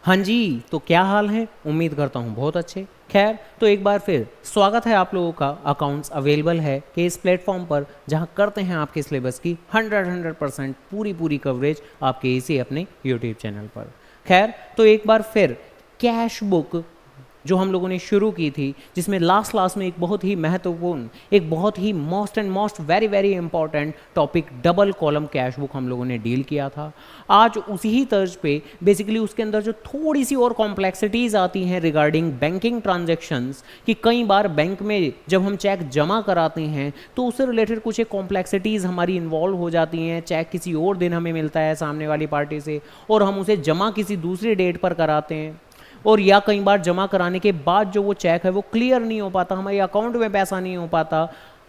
हाँ जी, तो क्या हाल है? उम्मीद करता हूँ बहुत अच्छे। खैर, तो एक बार फिर स्वागत है आप लोगों का। अकाउंट्स अवेलेबल है कि इस प्लेटफॉर्म पर जहाँ करते हैं आपके सिलेबस की 100% पूरी कवरेज आपके इसी अपने यूट्यूब चैनल पर। खैर, तो एक बार फिर कैश बुक जो हम लोगों ने शुरू की थी, जिसमें लास्ट में एक बहुत ही महत्वपूर्ण, एक बहुत ही most very important topic double column cash book हम लोगों ने डील किया था। आज उसी ही तर्ज पे बेसिकली उसके अंदर जो थोड़ी सी और कॉम्प्लेक्सिटीज़ आती हैं रिगार्डिंग बैंकिंग ट्रांजेक्शन्स, कि कई बार बैंक में जब हम चेक जमा कराते हैं तो उससे रिलेटेड कुछ एक कॉम्प्लेक्सिटीज़ हमारी इन्वॉल्व हो जाती हैं। चेक किसी और दिन हमें मिलता है सामने वाली पार्टी से और हम उसे जमा किसी दूसरी डेट पर कराते हैं, और या कई बार जमा कराने के बाद जो वो चेक है वो क्लियर नहीं हो पाता, हमारे अकाउंट में पैसा नहीं हो पाता,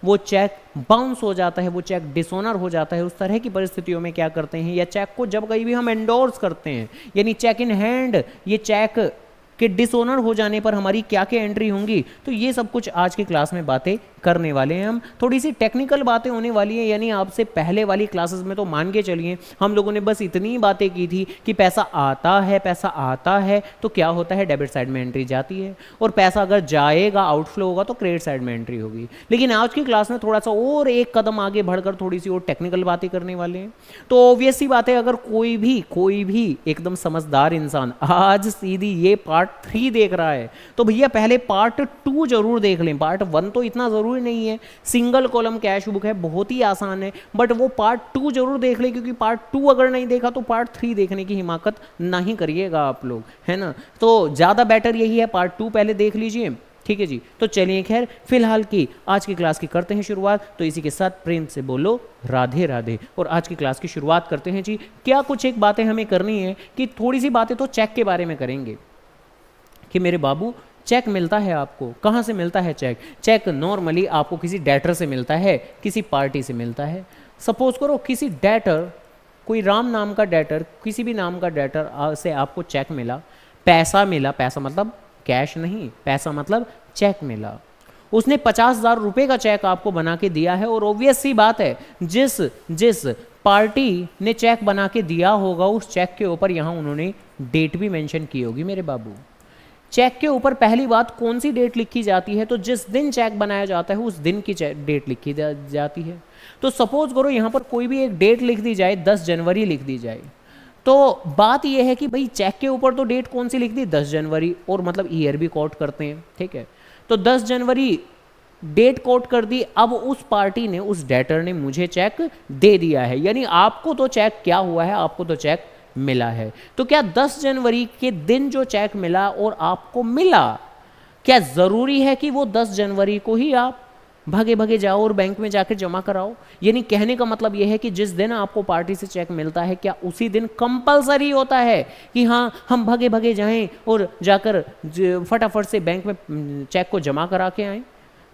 वो चेक बाउंस हो जाता है, वो चेक डिसऑनर हो जाता है। उस तरह की परिस्थितियों में क्या करते हैं, या चेक को जब कहीं भी हम एंडोर्स करते हैं, यानी चेक इन हैंड, ये चेक के डिसऑनर हो जाने पर हमारी क्या क्या एंट्री होंगी, तो ये सब कुछ आज की क्लास में बातें करने वाले हैं हम। थोड़ी सी टेक्निकल बातें होने वाली हैं, यानी आपसे पहले वाली क्लासेस में तो मान के चलिए हम लोगों ने बस इतनी बातें की थी कि पैसा आता है तो क्या होता है, डेबिट साइड में एंट्री जाती है, और पैसा अगर जाएगा, आउटफ्लो होगा, तो क्रेडिट साइड में एंट्री होगी। लेकिन आज की क्लास में थोड़ा सा और एक कदम आगे बढ़कर थोड़ी सी और टेक्निकल बातें करने वाले हैं। तो ऑब्वियस सी बात है, अगर कोई भी एकदम समझदार इंसान आज सीधी ये पार्ट 3 देख रहा है तो भैया पहले पार्ट 2 जरूर देख लें। पार्ट 1 तो इतना जरूरी नहीं है, सिंगल कॉलम कैश बुक है, बहुत ही आसान है, बट वो पार्ट 2 जरूर देख लें, क्योंकि पार्ट 2 अगर नहीं देखा तो पार्ट 3 देखने की हिमाकत नहीं करिएगा आप लोग, है ना। तो ज़्यादा बेटर यही है, पार्ट 2 पहले देख लीजिए, ठीक है जी। तो चलिए खैर फिलहाल की आज की क्लास की करते हैं शुरुआत। तो इसी के साथ प्रेम से बोलो राधे राधे, और आज की क्लास की शुरुआत करते हैं जी। क्या कुछ एक बातें हमें करनी है कि थोड़ी सी बातें तो चेक के बारे में करेंगे कि मेरे बाबू चेक मिलता है आपको, कहाँ से मिलता है चेक? चेक नॉर्मली आपको किसी डेटर से मिलता है, किसी पार्टी से मिलता है। सपोज करो किसी डेटर, कोई राम नाम का डेटर, किसी भी नाम का डेटर से आपको चेक मिला, पैसा मिला, पैसा मतलब कैश नहीं, पैसा मतलब चेक मिला, उसने 50,000 रुपये का चेक आपको बना के दिया है, और ऑब्वियस सी बात है जिस जिस पार्टी ने चेक बना के दिया होगा उस चेक के ऊपर यहाँ उन्होंने डेट भी मेंशन की होगी मेरे बाबू। चेक के ऊपर पहली बात कौन सी डेट लिखी जाती है, तो जिस दिन चेक बनाया जाता है उस दिन की डेट लिखी जाती है। तो सपोज करो यहाँ पर कोई भी एक डेट लिख दी जाए, 10 जनवरी लिख दी जाए, तो बात यह है कि भाई चेक के ऊपर तो डेट कौन सी लिख दी, 10 जनवरी, और मतलब ईयर भी कोट करते हैं, ठीक है। तो 10 जनवरी डेट कोट कर दी, अब उस पार्टी ने, उस डेटर ने मुझे चेक दे दिया है, यानी आपको तो चेक क्या हुआ है, आपको तो चेक मिला है। तो क्या 10 जनवरी के दिन जो चेक मिला और आपको मिला, क्या जरूरी है कि वो 10 जनवरी को ही आप भागे भागे जाओ और बैंक में जाकर जमा कराओ? यानी कहने का मतलब यह है कि जिस दिन आपको पार्टी से चेक मिलता है, क्या उसी दिन कंपलसरी होता है कि हाँ हम भागे भागे जाएं और जाकर फटाफट से बैंक में चेक को जमा करा के आएं?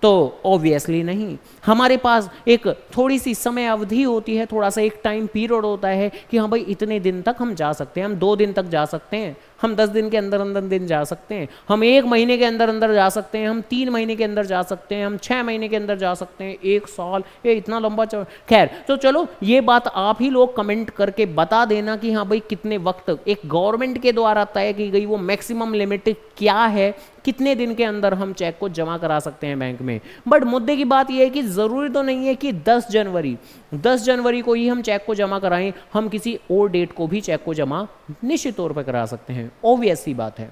तो ऑब्वियसली नहीं। हमारे पास एक थोड़ी सी समय अवधि होती है, थोड़ा सा एक टाइम पीरियड होता है कि हाँ भाई इतने दिन तक हम जा सकते हैं, हम 2 दिन तक जा सकते हैं, हम 10 दिन के अंदर अंदर दिन जा सकते हैं, हम 1 महीने के अंदर अंदर जा सकते हैं, हम 3 महीने के अंदर जा सकते हैं, हम 6 महीने के अंदर जा सकते हैं, 1 साल, ये इतना लंबा खैर तो चलो ये बात आप ही लोग कमेंट करके बता देना कि हाँ भाई कितने वक्त एक गवर्नमेंट के द्वारा तय की गई वो मैक्सिमम लिमिट क्या है, कितने दिन के अंदर हम चेक को जमा करा सकते हैं बैंक में। बट मुद्दे की बात यह है कि जरूरी तो नहीं है कि 10 जनवरी को ही हम चेक को जमा कराएं, हम किसी और डेट को भी चेक को जमा निश्चित तौर पर करा सकते हैं, ऑब्वियस सी बात है।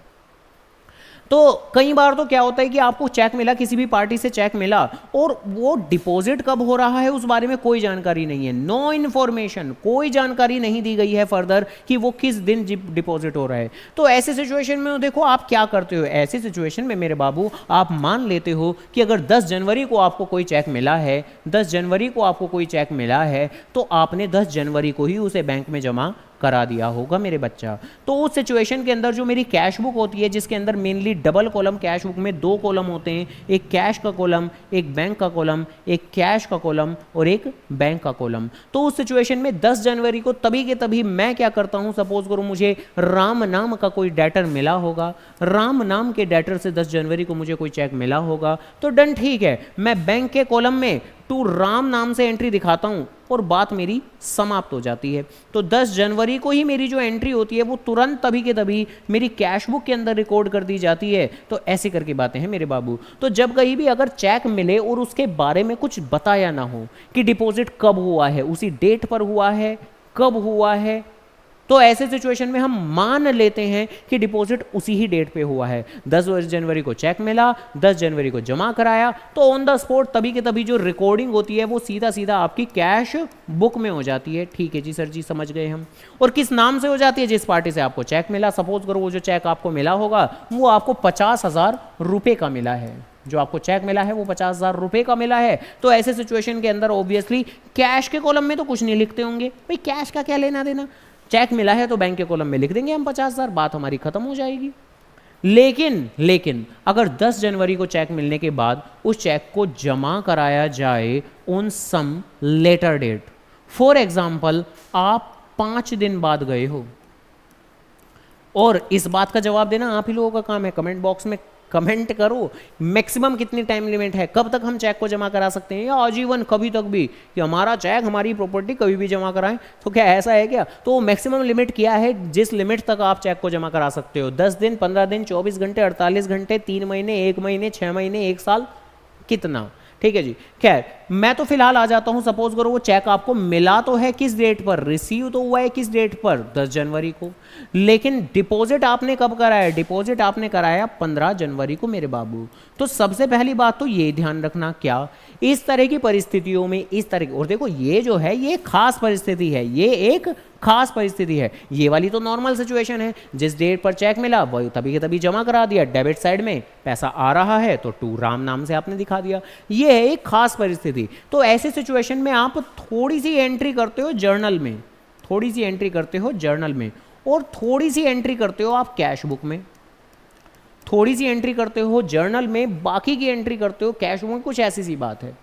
तो कई बार तो क्या होता है कि आपको चेक मिला, किसी भी पार्टी से चेक मिला, और वो डिपॉजिट कब हो रहा है उस बारे में कोई जानकारी नहीं है, नो इन्फॉर्मेशन, कोई जानकारी नहीं दी गई है फर्दर कि वो किस दिन डिपॉजिट हो रहा है। तो ऐसे सिचुएशन में देखो आप क्या करते हो, ऐसी सिचुएशन में मेरे बाबू आप मान लेते हो कि अगर 10 जनवरी को आपको कोई चेक मिला है, 10 जनवरी को आपको कोई चेक मिला है, तो आपने 10 जनवरी को ही उसे बैंक में जमा करा दिया होगा मेरे बच्चा। तो उस सिचुएशन के अंदर जो मेरी कैश बुक होती है, जिसके अंदर mainly double column cash book में 2 कॉलम होते हैं, एक कैश का कॉलम, एक बैंक का कॉलम, एक कैश का कॉलम और एक बैंक का कॉलम। तो उस सिचुएशन में 10 जनवरी को तभी के तभी मैं क्या करता हूं, सपोज करो मुझे राम नाम का कोई डेटर मिला होगा, राम नाम के डेटर से 10 जनवरी को मुझे कोई चेक मिला होगा, तो डन, ठीक है, मैं बैंक के कॉलम में टू राम नाम से एंट्री दिखाता हूँ और बात मेरी समाप्त हो जाती है। तो 10 जनवरी को ही मेरी जो एंट्री होती है वो तुरंत तभी के तभी मेरी कैश बुक के अंदर रिकॉर्ड कर दी जाती है। तो ऐसी करके बातें हैं मेरे बाबू। तो जब कहीं भी अगर चेक मिले और उसके बारे में कुछ बताया ना हो कि डिपॉजिट कब हुआ है, उसी डेट पर हुआ है, कब हुआ है, तो ऐसे सिचुएशन में हम मान लेते हैं कि डिपॉजिट उसी ही डेट पे हुआ है। 10 जनवरी को चेक मिला, 10 जनवरी को जमा कराया, तो ऑन द स्पॉट तभी के तभी जो रिकॉर्डिंग होती है वो सीधा सीधा आपकी कैश बुक में हो जाती है। ठीक है जी सर जी, समझ गए हम। और किस नाम से हो जाती है? जिस पार्टी से आपको चेक मिला। सपोज करो वो जो चेक आपको मिला होगा वो आपको 50,000 रुपये का मिला है। जो आपको चेक मिला है वो 50,000 रुपये का मिला है। तो ऐसे सिचुएशन के अंदर ऑब्वियसली कैश के कॉलम में तो कुछ नहीं लिखते होंगे, भाई कैश का क्या लेना देना, चेक मिला है तो बैंक के कॉलम में लिख देंगे हम 50,000, बात हमारी खत्म हो जाएगी। लेकिन अगर 10 जनवरी को चेक मिलने के बाद उस चेक को जमा कराया जाए on some letter date, for example आप 5 दिन बाद गए हो, और इस बात का जवाब देना आप ही लोगों का काम है। कमेंट बॉक्स में कमेंट करो मैक्सिमम कितनी टाइम लिमिट है, कब तक हम चेक को जमा करा सकते हैं, या आजीवन कभी तक भी कि हमारा चेक हमारी प्रॉपर्टी कभी भी जमा कराएं। तो क्या ऐसा है क्या? तो मैक्सिमम लिमिट क्या है जिस लिमिट तक आप चेक को जमा करा सकते हो? 10 दिन, 15 दिन, 24 घंटे, 48 घंटे, 3 महीने, 1 महीने, 6 महीने, 1 साल, कितना? ठीक है जी। खैर मैं तो फिलहाल आ जाता हूं। सपोज करो वो चेक आपको मिला तो है किस डेट पर, रिसीव तो हुआ है किस डेट पर, 10 जनवरी को, लेकिन डिपॉजिट आपने कब कराया? डिपॉजिट आपने कराया 15 जनवरी को मेरे बाबू। तो सबसे पहली बात तो ये ध्यान रखना, क्या इस तरह की परिस्थितियों में इस तरह की, और देखो ये जो है ये खास परिस्थिति है, ये एक खास परिस्थिति है। ये वाली तो नॉर्मल सिचुएशन है, जिस डेट पर चेक मिला वही तभी के तभी जमा करा दिया, डेबिट साइड में पैसा आ रहा है तो टू राम नाम से आपने दिखा दिया। ये है एक खास परिस्थिति। तो ऐसे सिचुएशन में आप थोड़ी सी एंट्री करते हो जर्नल में, थोड़ी सी एंट्री करते हो जर्नल में, और थोड़ी सी एंट्री करते हो आप कैश बुक में, थोड़ी सी एंट्री करते हो जर्नल में, बाकी की एंट्री करते हो कैश बुक में। कुछ ऐसी सी बात है।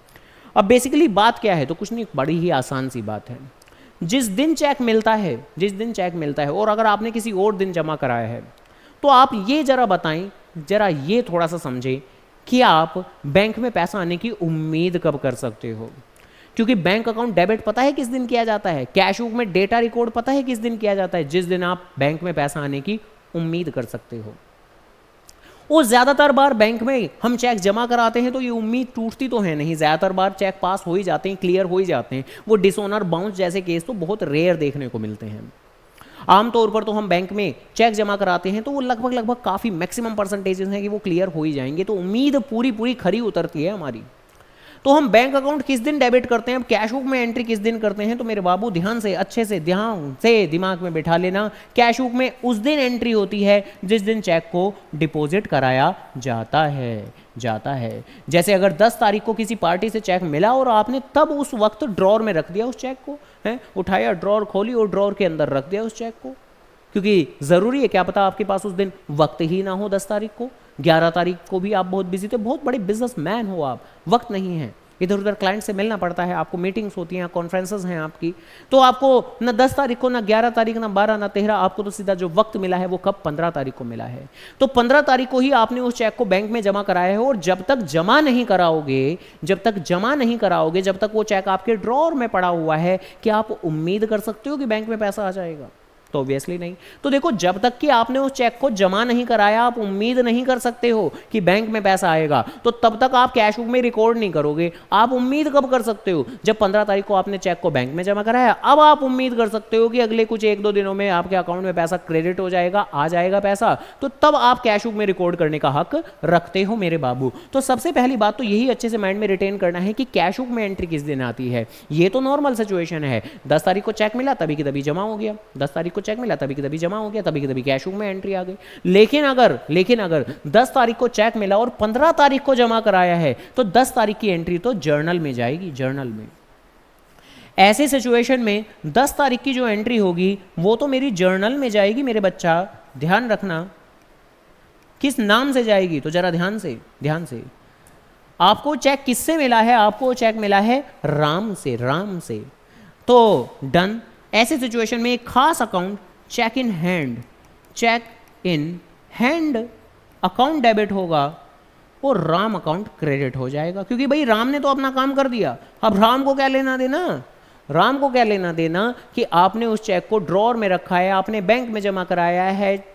अब बेसिकली बात क्या है? तो कुछ नहीं, बड़ी ही आसान सी बात है। जिस दिन चेक मिलता है, जिस दिन चेक मिलता है, और अगर आपने किसी और दिन जमा कराया है, तो आप ये जरा बताएं, जरा ये थोड़ा सा समझें कि आप बैंक में पैसा आने की उम्मीद कब कर सकते हो। क्योंकि बैंक अकाउंट डेबिट पता है किस दिन किया जाता है, कैश बुक में डेटा रिकॉर्ड पता है किस दिन किया जाता है? जिस दिन आप बैंक में पैसा आने की उम्मीद कर सकते हो। और ज़्यादातर बार बैंक में हम चेक जमा कराते हैं तो ये उम्मीद टूटती तो है नहीं, ज़्यादातर बार चेक पास हो ही जाते हैं, क्लियर हो ही जाते हैं। वो डिसऑनर बाउंस जैसे केस तो बहुत रेयर देखने को मिलते हैं। आमतौर पर तो हम बैंक में चेक जमा कराते हैं तो वो लगभग काफ़ी मैक्सिमम परसेंटेजेस हैं कि वो क्लियर हो ही जाएंगे, तो उम्मीद पूरी खरी उतरती है हमारी। तो हम बैंक अकाउंट किस दिन डेबिट करते हैं, अब कैश बुक में एंट्री किस दिन करते हैं? तो मेरे बाबू ध्यान से, अच्छे से ध्यान से दिमाग में बिठा लेना, कैश बुक में उस दिन एंट्री होती है जिस दिन चेक को डिपॉजिट कराया जाता है। जैसे अगर 10 तारीख को किसी पार्टी से चेक मिला और आपने तब उस वक्त ड्रॉर में रख दिया उस चेक को, है उठाया, ड्रॉर खोली और ड्रॉर के अंदर रख दिया उस चेक को, क्योंकि ज़रूरी है, क्या पता आपके पास उस दिन वक्त ही ना हो। 10 तारीख को, 11 तारीख को भी आप बहुत बिजी थे, बहुत बड़े बिजनेसमैन हो आप, वक्त नहीं है, इधर उधर क्लाइंट से मिलना पड़ता है, आपको मीटिंग्स होती हैं, कॉन्फ्रेंसेस हैं आपकी, तो आपको न 10 तारीख को, न 11 तारीख, न 12, न 13, आपको तो सीधा जो वक्त मिला है वो कब? 15 तारीख को मिला है। तो 15 तारीख को ही आपने उस चेक को बैंक में जमा कराया है, और जब तक जमा नहीं कराओगे, जब तक वो चेक आपके ड्रॉर में पड़ा हुआ है, क्या आप उम्मीद कर सकते हो कि बैंक में पैसा आ जाएगा? तो ऑब्वियसली नहीं। तो देखो, जब तक कि आपने उस चेक को जमा नहीं कराया, आप उम्मीद नहीं कर सकते हो कि बैंक में पैसा आएगा, तो तब तक आप कैश बुक में रिकॉर्ड नहीं करोगे। आप उम्मीद कब कर सकते हो? जब 15 तारीख को आपने चेक को बैंक में जमा कराया, अब आप उम्मीद कर सकते हो कि अगले कुछ 1-2 दिनों में आपके अकाउंट में पैसा क्रेडिट हो जाएगा, आ जाएगा पैसा, तो तब आप कैश बुक में रिकॉर्ड करने का हक रखते हो मेरे बाबू। तो सबसे पहली बात तो यही अच्छे से माइंड में रिटेन करना है कि कैश बुक में एंट्री किस दिन आती है। ये तो नॉर्मल सिचुएशन है, 10 तारीख को चेक मिला तभी की तभी जमा हो गया, 10 तारीख को चेक मिला तभी की तभी जमा हो गया, तभी की तभी कैश बुक में एंट्री आ गई। लेकिन अगर 10 तारीख को चेक मिला और 15 तारीख को जमा कराया है, तो 10 तारीख की एंट्री तो जर्नल में जाएगी, जर्नल में। ऐसे सिचुएशन में 10 तारीख की जो एंट्री होगी वो तो मेरी जर्नल में जाएगी मेरे बच्चा। ध्यान रखना किस नाम से जाएगी, तो जरा ध्यान से आपको चेक किससे मिला है? आपको चेक मिला है राम से। तो डन। ऐसे सिचुएशन में एक खास account cheque in hand account debit होगा और राम अकाउंट क्रेडिट हो जाएगा, क्योंकि भाई राम ने तो अपना काम कर दिया। अब राम को क्या लेना देना, राम को क्या लेना देना कि आपने उस चेक को ड्रॉर में रखा है, आपने बैंक में जमा कराया है,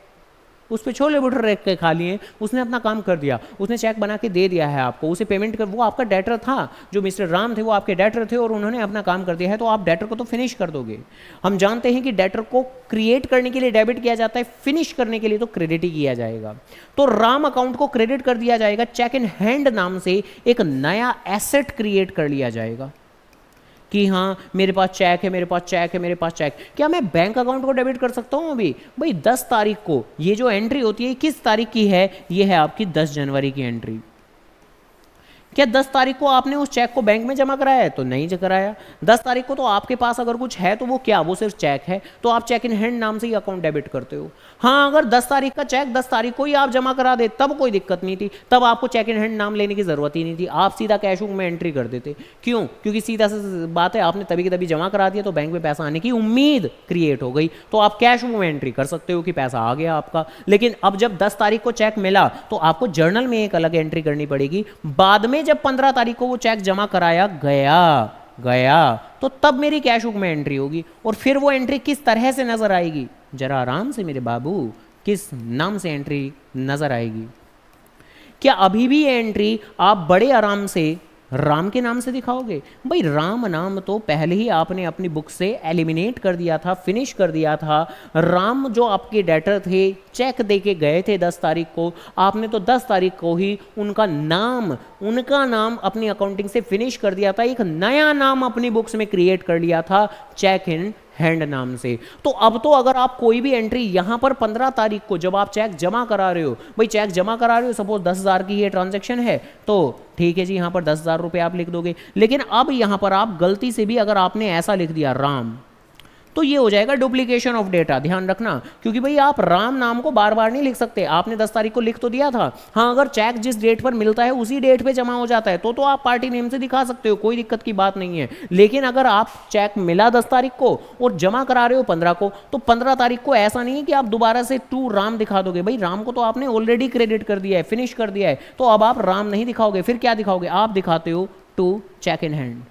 उस पर छोले भटूरे रख के खा लिए, उसने अपना काम कर दिया, उसने चेक बना के दे दिया है आपको, उसे पेमेंट कर, वो आपका डेटर था, जो मिस्टर राम थे वो आपके डेटर थे और उन्होंने अपना काम कर दिया है, तो आप डेटर को तो फिनिश कर दोगे। हम जानते हैं कि डेटर को क्रिएट करने के लिए डेबिट किया जाता है, फिनिश करने के लिए तो क्रेडिट ही किया जाएगा। तो राम अकाउंट को क्रेडिट कर दिया जाएगा, चेक इन हैंड नाम से एक नया एसेट क्रिएट कर लिया जाएगा कि हाँ मेरे पास चेक है, मेरे पास चेक है, मेरे पास चेक। क्या मैं बैंक अकाउंट को डेबिट कर सकता हूँ अभी? भाई 10 तारीख को ये जो एंट्री होती है किस तारीख की है? ये है आपकी 10 जनवरी की एंट्री। क्या 10 तारीख को आपने उस चेक को बैंक में जमा कराया है? तो नहीं कराया। 10 तारीख को तो आपके पास अगर कुछ है तो वो क्या, वो सिर्फ चेक है, तो आप चेक इन हैंड नाम से ही अकाउंट डेबिट करते हो। हाँ, अगर 10 तारीख का चेक 10 तारीख को ही आप जमा करा दे तब कोई दिक्कत नहीं थी, तब आपको चेक इन हैंड नाम लेने की जरूरत ही नहीं थी, आप सीधा कैश बुक में एंट्री कर देते। क्यों? क्योंकि सीधा सी बात है, आपने तभी के तभी जमा करा दिया तो बैंक में पैसा आने की उम्मीद क्रिएट हो गई, तो आप कैश बुक में एंट्री कर सकते हो कि पैसा आ गया आपका। लेकिन अब जब 10 तारीख को चेक मिला तो आपको जर्नल में एक अलग एंट्री करनी पड़ेगी। बाद में जब 15 तारीख को वो चेक जमा कराया गया तो तब मेरी कैश बुक में एंट्री होगी। और फिर वो एंट्री किस तरह से नजर आएगी? जरा आराम से मेरे बाबू, किस नाम से एंट्री नजर आएगी? क्या अभी भी ये एंट्री आप बड़े आराम से राम के नाम से दिखाओगे? भाई राम नाम तो पहले ही आपने अपनी बुक से एलिमिनेट कर दिया था, फिनिश कर दिया था। राम जो आपके डेटर थे, चेक दे के गए थे 10 तारीख को, आपने तो 10 तारीख को ही उनका नाम अपनी अकाउंटिंग से फिनिश कर दिया था, एक नया नाम अपनी बुक्स में क्रिएट कर लिया था चेक इन हैंड नाम से। तो अब तो अगर आप कोई भी एंट्री यहां पर 15 तारीख को जब आप चेक जमा करा रहे हो, भाई चेक जमा करा रहे हो, सपोज 10,000 की ये ट्रांजैक्शन है, तो ठीक है जी, यहां पर 10,000 रुपए आप लिख दोगे। लेकिन अब यहां पर आप गलती से भी अगर आपने ऐसा लिख दिया राम, तो ये हो जाएगा डुप्लीकेशन ऑफ डेटा, ध्यान रखना। क्योंकि भाई आप राम नाम को बार बार नहीं लिख सकते, आपने 10 तारीख को लिख तो दिया था। हाँ, अगर चेक जिस डेट पर मिलता है उसी डेट पे जमा हो जाता है तो आप पार्टी नेम से दिखा सकते हो, कोई दिक्कत की बात नहीं है। लेकिन अगर आप चेक मिला 10 तारीख को और जमा करा रहे हो 15 को, तो 15 तारीख को ऐसा नहीं है कि आप दोबारा से टू राम दिखा दोगे। भाई राम को तो आपने ऑलरेडी क्रेडिट कर दिया है, फिनिश कर दिया है, तो अब आप राम नहीं दिखाओगे, फिर क्या दिखाओगे? आप दिखाते हो to cheque in hand,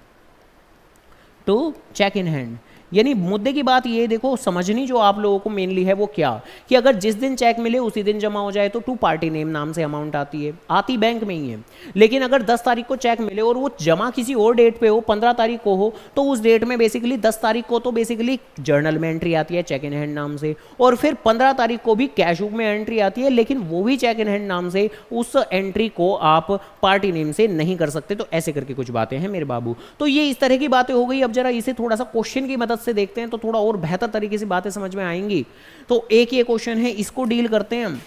to cheque in hand. यानी मुद्दे की बात ये देखो, समझनी जो आप लोगों को मेनली है वो क्या, कि अगर जिस दिन चेक मिले उसी दिन जमा हो जाए तो टू पार्टी नेम नाम से अमाउंट आती बैंक में ही है। लेकिन अगर 10 तारीख को चेक मिले और वो जमा किसी और डेट पे हो, 15 तारीख को हो, तो उस डेट में बेसिकली 10 तारीख को तो बेसिकली जर्नल में एंट्री आती है चेक इन हैंड नाम से, और फिर 15 तारीख को भी कैश बुक में एंट्री आती है, लेकिन वो भी चेक इन हैंड नाम से। उस एंट्री को आप पार्टी नेम से नहीं कर सकते। तो ऐसे करके कुछ बातें हैं मेरे बाबू। तो ये इस तरह की बातें हो गई। अब जरा इसे थोड़ा सा क्वेश्चन की मदद से देखते हैं तो थोड़ा और बेहतर तरीके से बातें समझ में आएंगी। तो एक ये क्वेश्चन है, इसको डील करते हैं हम,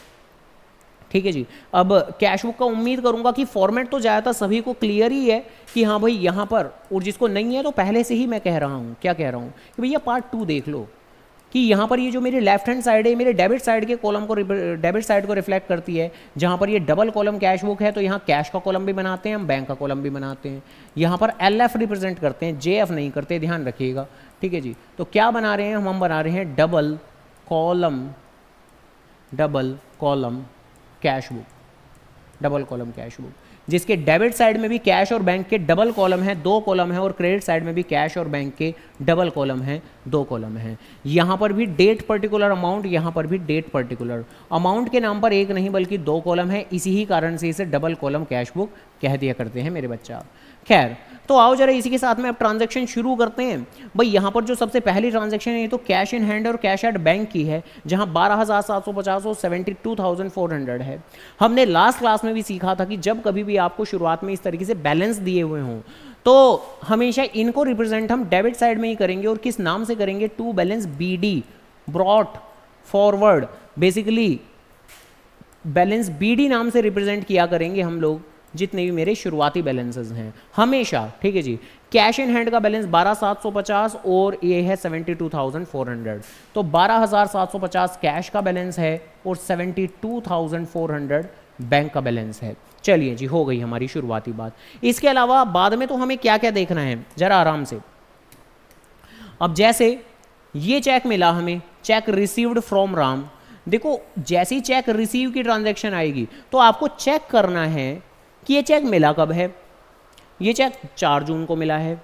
ठीक है जी। अब कैश बुक का उम्मीद करूंगा कि फॉर्मेट तो ज्यादातर सभी को क्लियर ही है कि हाँ भाई यहां पर, और जिसको नहीं है तो पहले से ही मैं कह रहा हूं, क्या कह रहा हूं कि भैया पार्ट 2 देख लो, कि यहाँ पर ये जो मेरी लेफ्ट हैंड साइड है, मेरे डेबिट साइड के कॉलम को, डेबिट साइड को रिफ्लेक्ट करती है। जहाँ पर ये डबल कॉलम कैश बुक है तो यहाँ कैश का कॉलम भी बनाते हैं हम, बैंक का कॉलम भी बनाते हैं। यहाँ पर LF रिप्रेजेंट करते हैं, JF नहीं करते, ध्यान रखिएगा, ठीक है जी। तो क्या बना रहे हैं हम बना रहे हैं double column cash book, double column cash book, जिसके डेबिट साइड में भी कैश और बैंक के डबल कॉलम है, 2 कॉलम है, और क्रेडिट साइड में भी कैश और बैंक के डबल कॉलम है, 2 कॉलम है। यहाँ पर भी डेट पर्टिकुलर अमाउंट, यहाँ पर भी डेट पर्टिकुलर अमाउंट के नाम पर एक नहीं बल्कि 2 कॉलम है। इसी ही कारण से इसे डबल कॉलम कैश बुक कह दिया करते हैं मेरे बच्चा। खैर, तो आओ जरा इसी के साथ में अब ट्रांजैक्शन शुरू करते हैं। भाई यहाँ पर जो सबसे पहली ट्रांजैक्शन है ये तो कैश इन हैंड और कैश एट बैंक की है, जहाँ 12,750 और 72,400 है। हमने लास्ट क्लास में भी सीखा था कि जब कभी भी आपको शुरुआत में इस तरीके से बैलेंस दिए हुए हों तो हमेशा इनको रिप्रेजेंट हम डेबिट साइड में ही करेंगे, और किस नाम से करेंगे? To balance BD, brought forward, basically balance BD नाम से रिप्रेजेंट किया करेंगे हम लोग जितने भी मेरे शुरुआती बैलेंसेस हैं हमेशा, ठीक है जी। कैश इन हैंड का बैलेंस 12,750 और ये है 72,400, तो 12,750 कैश का बैलेंस है और 72,400 बैंक का बैलेंस है। चलिए जी, हो गई हमारी शुरुआती बात। इसके अलावा बाद में तो हमें क्या क्या देखना है, जरा आराम से। अब जैसे ये चेक मिला हमें, चेक रिसीव्ड फ्रॉम राम। देखो जैसे ही चेक रिसीव की ट्रांजैक्शन आएगी तो आपको चेक करना है कि ये चेक मिला कब है। ये चेक 4 जून को मिला है,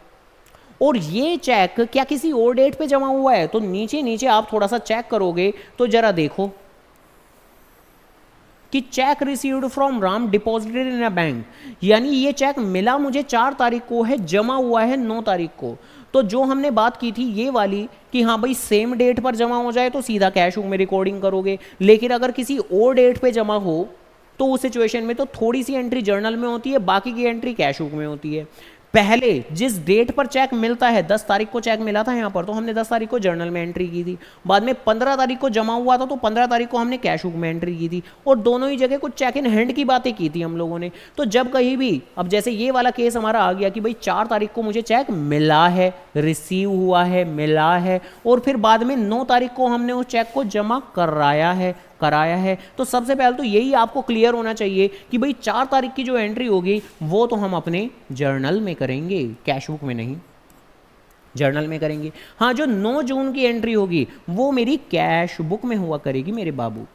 और ये चेक क्या किसी और डेट पे जमा हुआ है? तो नीचे नीचे आप थोड़ा सा चेक करोगे तो जरा देखो कि check received from Ram deposited in a bank, यानी ये चेक मिला मुझे 4 तारीख को है, जमा हुआ है 9 तारीख को। तो जो हमने बात की थी ये वाली कि हाँ भाई सेम डेट पर जमा हो जाए तो सीधा कैश बुक में रिकॉर्डिंग करोगे, लेकिन अगर किसी और डेट पे जमा हो तो उस सिचुएशन में तो थोड़ी सी एंट्री जर्नल में होती है, बाकी की एंट्री कैश बुक में होती है। पहले जिस डेट पर चेक मिलता है, 10 तारीख को चेक मिला था यहाँ पर, तो हमने 10 तारीख को जर्नल में एंट्री की थी। बाद में 15 तारीख को जमा हुआ था तो 15 तारीख को हमने कैश बुक में एंट्री की थी, और दोनों ही जगह कुछ चेक इन हैंड की बातें की थी हम लोगों ने। तो जब कहीं भी, अब जैसे ये वाला केस हमारा आ गया कि भाई 4 तारीख को मुझे चेक मिला है, रिसीव हुआ है, मिला है, और फिर बाद में 9 तारीख को हमने उस चेक को जमा कराया है, तो सबसे पहले तो यही आपको क्लियर होना चाहिए कि भाई 4 तारीख की जो एंट्री होगी वो तो हम अपने जर्नल में करेंगे, कैश बुक में नहीं, जर्नल में करेंगे। हाँ, जो 9 जून की एंट्री होगी वो मेरी कैश बुक में हुआ करेगी मेरे बाबू,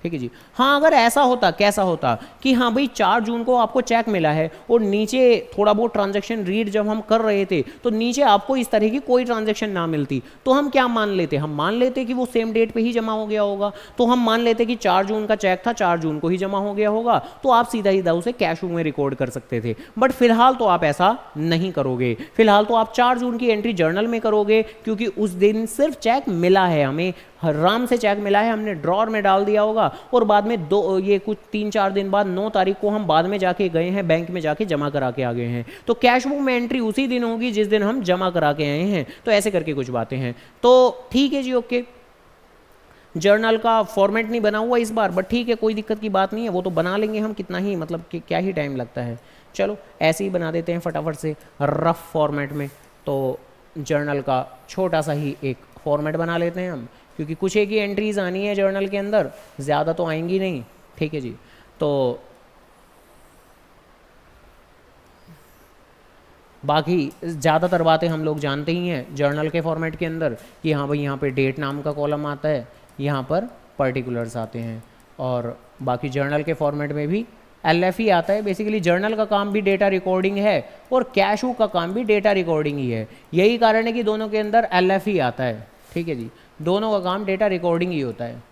ठीक है जी। हाँ, अगर ऐसा होता, कैसा होता कि हाँ भाई 4 जून को आपको चेक मिला है और नीचे थोड़ा बहुत ट्रांजैक्शन रीड जब हम कर रहे थे तो नीचे आपको इस तरह की कोई ट्रांजैक्शन ना मिलती, तो हम क्या मान लेते? हम मान लेते कि वो सेम डेट पे ही जमा हो गया होगा। तो हम मान लेते कि 4 जून का चेक था, 4 जून को ही जमा हो गया होगा, तो आप सीधा सीधा उसे कैश बुक में रिकॉर्ड कर सकते थे। बट फिलहाल तो आप ऐसा नहीं करोगे, फिलहाल तो आप 4 जून की एंट्री जर्नल में करोगे, क्योंकि उस दिन सिर्फ चेक मिला है, हमें राम से चेक मिला है, हमने ड्रॉर में डाल दिया होगा, और बाद में ये कुछ 3-4 दिन बाद 9 तारीख को हम बाद में जाके गए हैं, बैंक में जाके जमा करा के आ गए हैं, तो कैश बुक में एंट्री उसी दिन होगी जिस दिन हम जमा करा के आए हैं। तो ऐसे करके कुछ बातें हैं। तो ठीक है जी, ओके। जर्नल का फॉर्मेट नहीं बना हुआ इस बार, बट ठीक है, कोई दिक्कत की बात नहीं है, वो तो बना लेंगे हम, कितना ही मतलब कि क्या ही टाइम लगता है। चलो ऐसे ही बना देते हैं फटाफट से रफ फॉर्मेट में। तो जर्नल का छोटा सा ही एक फॉर्मेट बना लेते हैं हम, क्योंकि कुछ एक ही एंट्रीज आनी है जर्नल के अंदर, ज़्यादा तो आएंगी नहीं, ठीक है जी। तो बाकी ज़्यादातर बातें हम लोग जानते ही हैं जर्नल के फॉर्मेट के अंदर कि हाँ भाई यहाँ पे डेट नाम का कॉलम आता है, यहाँ पर पर्टिकुलर्स आते हैं, और बाकी जर्नल के फॉर्मेट में भी LFE आता है। बेसिकली जर्नल का काम भी डेटा रिकॉर्डिंग है और कैश बुक का काम भी डेटा रिकॉर्डिंग ही है। यही कारण है कि दोनों के अंदर LFE आता है, ठीक है जी, दोनों का काम डेटा रिकॉर्डिंग ही होता है।